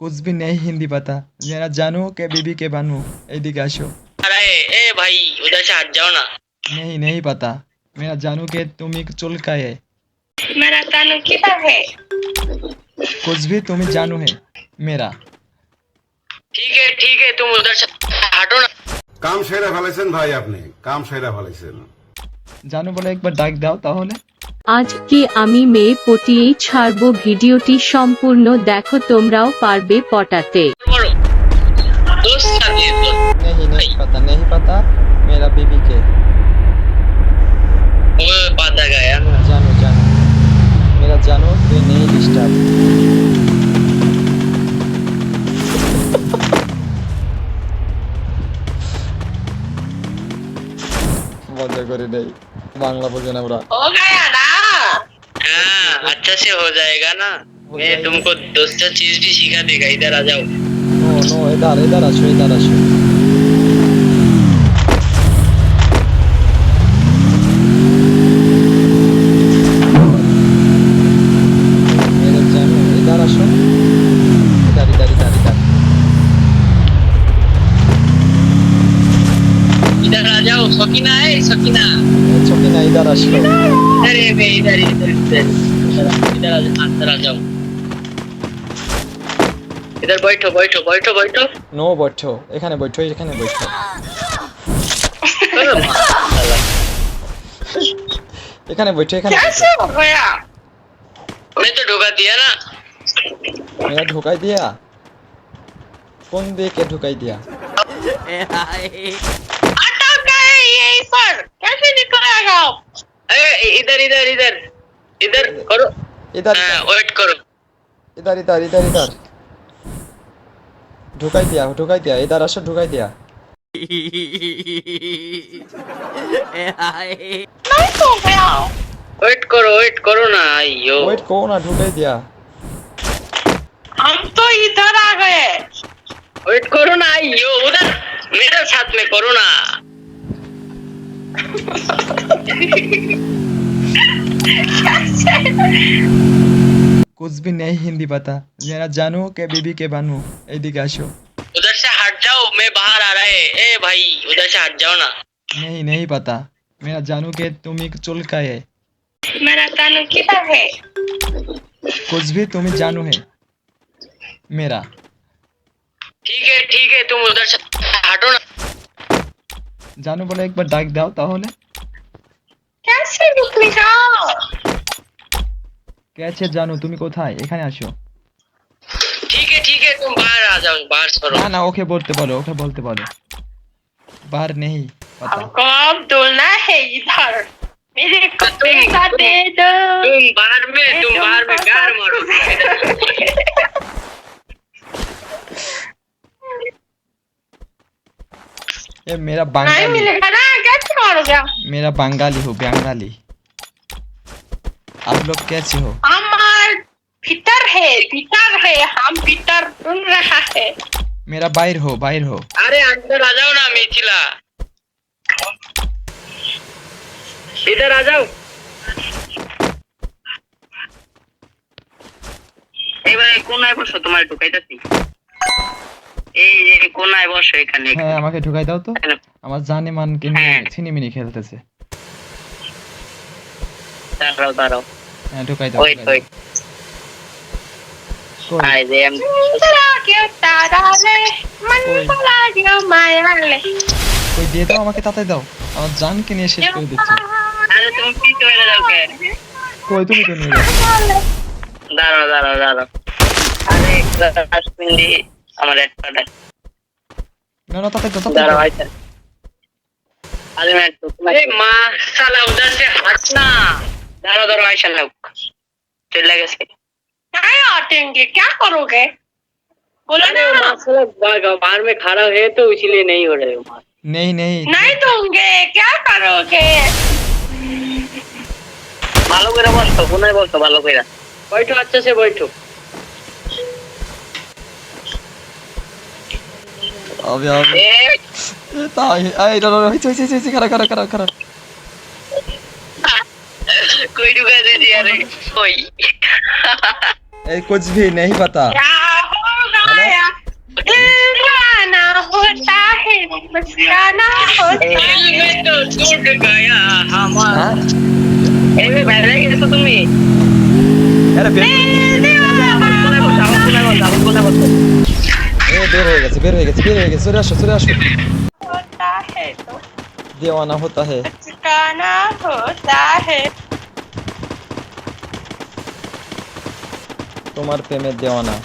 कुछ भी नहीं हिंदी पता मेरा जानू के बीबी के बानू एदिके आसो अरे ए भाई उधर से हट जाओ ना। नहीं नहीं पता मेरा जानू के तुम एक चुलका है मेरा जानू किधर है? कुछ भी तुम जानू है मेरा ठीक है तुम उधर से हटो ना। काम সেরা ফেলেছেন ভাই আপনি কাম সেরা ফেলেছেন जानू बोले एक बार डाक दाओ ताहले আজকে আমি মেয়ে পটিয়েই ছাড়বো ভিডিওটি সম্পূর্ণ দেখো তোমরাও পারবে পটাতে बोलो दोस्त साथी नहीं पता मेरा बीबी के वो पता गया ना। जानू मेरा जानू कोई नहीं डिस्टर्ब मजा करे नहीं बांग्ला बोझे ना पूरा हो गया ना? हाँ अच्छा से हो जाएगा ना। मैं तुमको दूसरा चीज भी सिखा देगा। इधर आ जाओ। नो इधर आसो मेरा जानू इधर आसो इधर इधर आ जाओ। सकीना है सकीना। छोटी ना इधर आसो अरे बे इधर अंदर आ जाओ। इधर बैठो। नो बैठो এখানে बैठो এখানে बैठो कैसे हो गया? मैं तो ढुका दिया ना। मेरा ढुकाई दिया कौन दे के ढुकाई दिया अटक गए यहीं पर, कैसे निकलेगा? इधर करो। इधर वेट करो। इधर ढुकाई दिया इधर आसो ढुकाई दिया नहीं हो गया। वेट करो ना। अयो वेट करो ना ढुकाई दिया हम तो इधर आ गए। वेट करो ना। अयो उधर मेरे साथ में करो ना। कुछ भी नहीं हिंदी पता मेरा जानू के बीबी के बानू एदिके आसो उधर से हट जाओ। मैं बाहर आ रहा है। ए भाई उधर से हट जाओ ना। नहीं पता मेरा जानू के तुम एक चुलका है मेरा जानू किधर है? कुछ भी तुम जानू है मेरा ठीक है तुम उधर से हटो ना। जानू बोले एक बार डाक दाओ ताहले कैसे निकलेगा? कैसे जानू তুমি কোথায় এখানে আসো ठीक है तुम बाहर आ जाओ। बाहर करो। ना ओके बोलते बोलो बाहर नहीं पता हमको अब डोलना है इधर। मेरे को पैसा दे दो। तुम बाहर में गार मारो। ये मेरा नहीं बंगाली मिलेगा ना, कैसे मारोगे? मेरा बंगाली हो बंगाली आप लोग कैसे हो हमार भीतर है हम भीतर ढूंढ रहा है। मेरा बाहर हो अरे अंदर आ जाओ ना मिथिला। इधर आ जाओ। এবারে কোনায় বসো। তোমার ঢুকাইতাছি। এই যে কোনায় বসো এখানে। হ্যাঁ আমাকে ঢুকাই দাও তো আমার জানে মানকে নিয়ে ছিনিমিনি খেলতেছে দাঁড়াও। হ্যাঁ ঢুকাই দাও ওয়েট কই আই যে এম चला के तारा ले मन चला गया माया ले। কই দিয়ে দাও আমাকে তাড়াতাড়ি দাও আমার জানকে নিয়ে শেষ করে দিচ্ছে আরে তুমি কি চলে যাও কে? কই তুমি তো নিয়ে যাও দাঁড়াও। আরে কাশ্মীরি আমার এক পাটা। না তাড়াতাড়ি दाঁড়াও আইতা। अरे मैं अरे माँ साला उधर से हटना। दारो आयशा लोग चल गए। नहीं हटेंगे, क्या करोगे? बोलो अरे ना। माँ बाहर में खड़ा है तो इसीलिए नहीं हो रहे हो। माँ नहीं नहीं दूंगे, क्या करोगे? ভালো করে বসো। কোনায় বসো ভালো করে। बैठो अच्छे से बैठो। अबे ताई आई रो खरा कोई ढुका दीजिए। अरे कोई कुछ भी नहीं पता क्या होगा? बचकाना होता दिल में तो टूट गया हमारा হ্যাঁ এই বে বাইরে গেছো তুমি আরে বের কোথায় বসে আমার কোথায় বসে বের হয়ে গেছে চলে আসো होता है तो দেওয়ানা হতা হে बचकाना होता है তোমার প্রেমের দেওয়ানা